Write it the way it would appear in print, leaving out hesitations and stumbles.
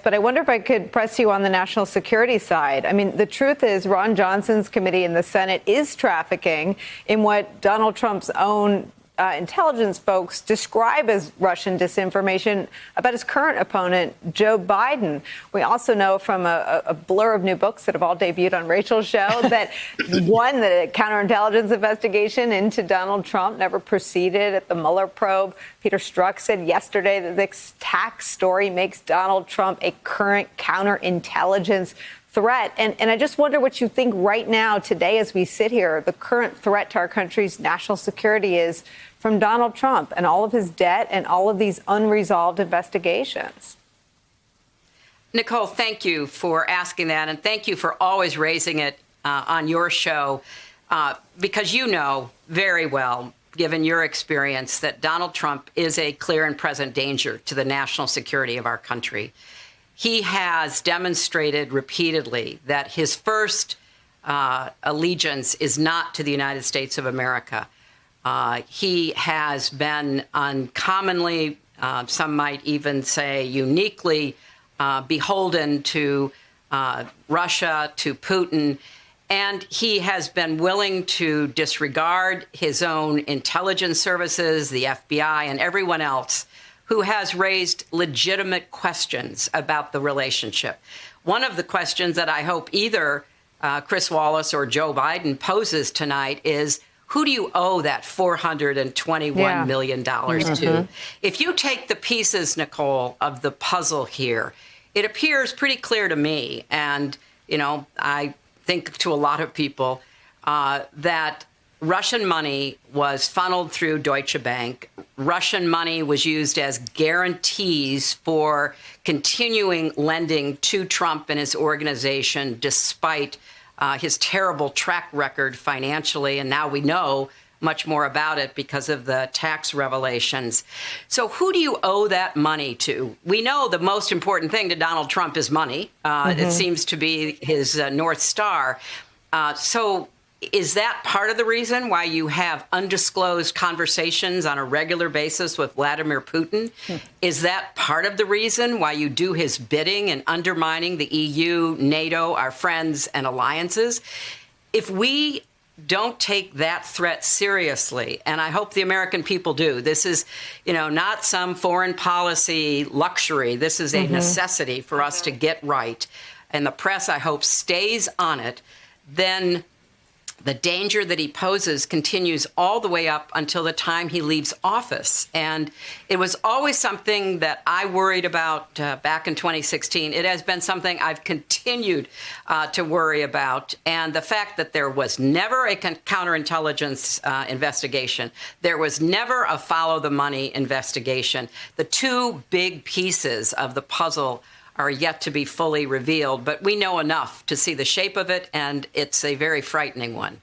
but I wonder if I could press you on the national security side. I mean, the truth is Ron Johnson's committee in the Senate is trafficking in what Donald Trump's own intelligence folks describe as Russian disinformation about his current opponent, Joe Biden. We also know from a blur of new books that have all debuted on Rachel's show that one, the counterintelligence investigation into Donald Trump never proceeded at the Mueller probe. Peter Strzok said yesterday that this tax story makes Donald Trump a current counterintelligence threat. And I just wonder what you think right now, today, as we sit here, the current threat to our country's national security is from Donald Trump and all of his debt and all of these unresolved investigations. Nicole, thank you for asking that. And thank you for always raising it on your show, because you know very well, given your experience, that Donald Trump is a clear and present danger to the national security of our country. He has demonstrated repeatedly that his first allegiance is not to the United States of America. He has been uncommonly, some might even say uniquely, beholden to Russia, to Putin, and he has been willing to disregard his own intelligence services, the FBI, and everyone else who has raised legitimate questions about the relationship. One of the questions that I hope either Chris Wallace or Joe Biden poses tonight is, who do you owe that $421 million to? If you take the pieces, Nicole, of the puzzle here, it appears pretty clear to me, and, you know, I think to a lot of people, that Russian money was funneled through Deutsche Bank. Russian money was used as guarantees for continuing lending to Trump and his organization, despite his terrible track record financially. And now we know much more about it because of the tax revelations. So who do you owe that money to? We know the most important thing to Donald Trump is money. It seems to be his North Star. So is that part of the reason why you have undisclosed conversations on a regular basis with Vladimir Putin? Is that part of the reason why you do his bidding in undermining the EU, NATO, our friends and alliances? If we don't take that threat seriously, and I hope the American people do, this is, you know, not some foreign policy luxury. This is a necessity for us to get right. And the press, I hope, stays on it. Then the danger that he poses continues all the way up until the time he leaves office. And it was always something that I worried about back in 2016. It has been something I've continued to worry about. And the fact that there was never a counterintelligence investigation, there was never a follow the money investigation. The two big pieces of the puzzle are yet to be fully revealed, but we know enough to see the shape of it, and it's a very frightening one.